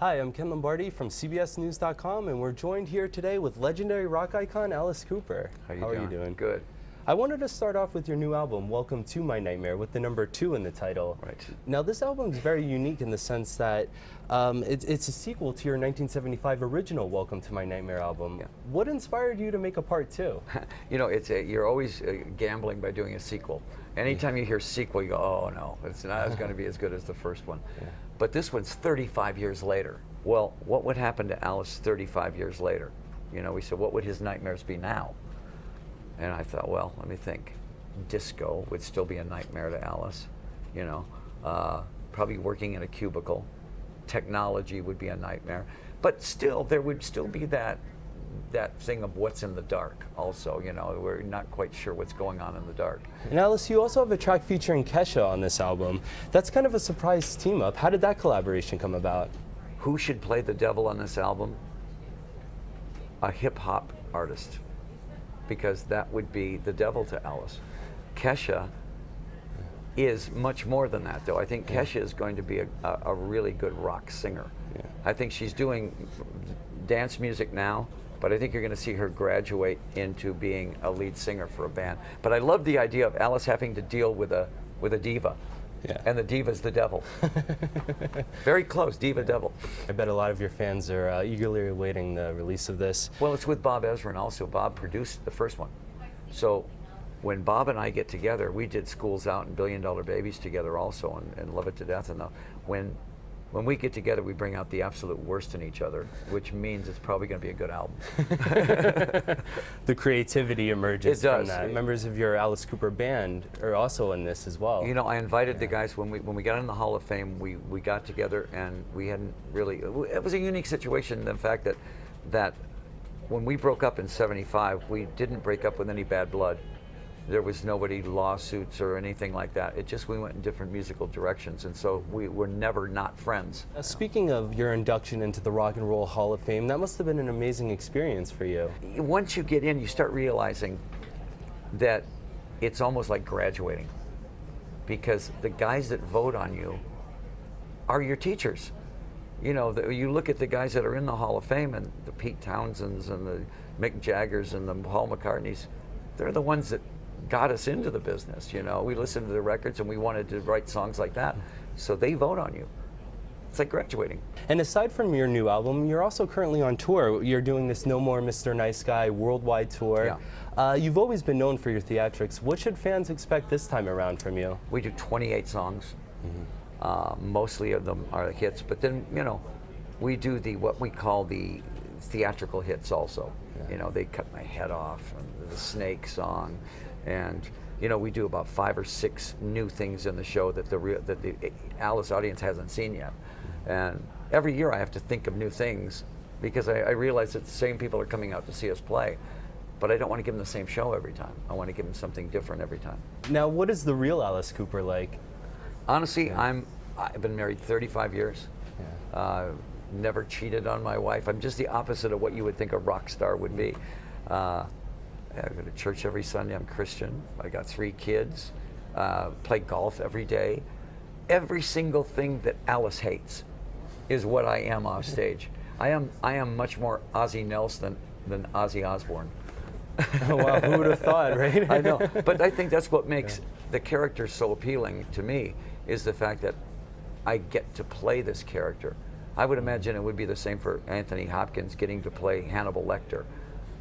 Hi, I'm Ken Lombardi from CBSNews.com, and we're joined here today with legendary rock icon Alice Cooper. How are you doing? Good. I wanted to start off with your new album, Welcome to My Nightmare, with the number 2 in the title. Right. Now, this album is very unique in the sense that it's a sequel to your 1975 original Welcome to My Nightmare album. Yeah. What inspired you to make a part 2? You know, you're always gambling by doing a sequel. Anytime you hear sequel, you go, oh no, it's not going to be as good as the first one. Yeah. But this one's 35 years later. Well, what would happen to Alice 35 years later? You know, we said, what would his nightmares be now? And I thought, well, let me think. Disco would still be a nightmare to Alice, you know. Probably working in a cubicle. Technology would be a nightmare. But still, there would still be that thing of what's in the dark also, you know. We're not quite sure what's going on in the dark. And Alice, you also have a track featuring Kesha on this album. That's kind of a surprise team up. How did that collaboration come about? Who should play the devil on this album? A hip-hop artist, because that would be the devil to Alice. Kesha is much more than that, though. I think Kesha is going to be a really good rock singer. Yeah. I think she's doing dance music now, but I think you're going to see her graduate into being a lead singer for a band. But I love the idea of Alice having to deal with a diva. Yeah. And the diva's the devil. Very close, diva devil. I bet a lot of your fans are eagerly awaiting the release of this. Well, it's with Bob Ezrin also. Bob produced the first one. So when Bob and I get together, we did Schools Out and $1 Billion Babies together also, and Love It to Death. And when we get together, we bring out the absolute worst in each other, which means it's probably going to be a good album. The creativity emerges from that. It- Members of your Alice Cooper band are also in this as well. You know, I invited the guys when we got in the Hall of Fame. We got together and we hadn't really. It was a unique situation. The fact that when we broke up in '75, we didn't break up with any bad blood. There was nobody lawsuits or anything like that. It just we went in different musical directions, and so we were never not friends. Speaking of your induction into the Rock and Roll Hall of Fame, that must have been an amazing experience for you. Once you get in, you start realizing that it's almost like graduating, because the guys that vote on you are your teachers. You know, you look at the guys that are in the Hall of Fame, and the Pete Townsends and the Mick Jaggers and the Paul McCartneys, they're the ones that got us into the business. You know, we listened to the records and we wanted to write songs like that, so they vote on you. It's like graduating. And aside from your new album, you're also currently on tour. You're doing this No More Mr. Nice Guy worldwide tour. Yeah. You've always been known for your theatrics. What should fans expect this time around from you? We do 28 songs. Mostly of them are hits, but then, you know, we do what we call the theatrical hits also. Yeah. You know, They Cut My Head Off, and the Snake song, and you know, we do about 5 or 6 new things in the show that the Alice audience hasn't seen yet. And every year I have to think of new things, because I realize that the same people are coming out to see us play, but I don't want to give them the same show every time. I want to give them something different every time. Now, what is the real Alice Cooper like? Honestly, I've been married 35 years. Yeah. Never cheated on my wife. I'm just the opposite of what you would think a rock star would be. I go to church every Sunday. I'm Christian. I got 3 kids. Play golf every day. Every single thing that Alice hates is what I am off stage. I am much more Ozzie Nelson than Ozzy Osbourne. Oh, wow, who would have thought, right? I know, but I think that's what makes the character so appealing to me, is the fact that I get to play this character. I would imagine it would be the same for Anthony Hopkins getting to play Hannibal Lecter.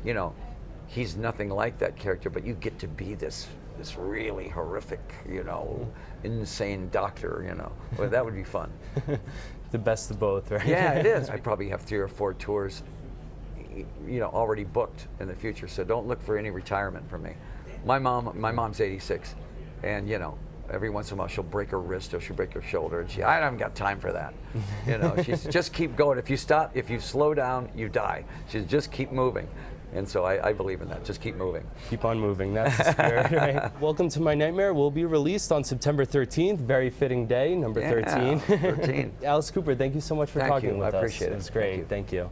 You know, he's nothing like that character, but you get to be this really horrific, you know, insane doctor, you know. Well, that would be fun. The best of both, right? Yeah, it is. I probably have 3 or 4 tours, you know, already booked in the future, so don't look for any retirement from me. My mom's 86, and you know, every once in a while she'll break her wrist or she'll break her shoulder, and I haven't got time for that. You know, she's just keep going. If you stop, if you slow down, you die. She's just keep moving. And so I believe in that. Just keep moving. Keep on moving. That's the spirit, right? Welcome to My Nightmare will be released on September 13th. Very fitting day, number 13. 13. Alice Cooper, thank you so much for talking with us. I appreciate it. It was great. Thank you.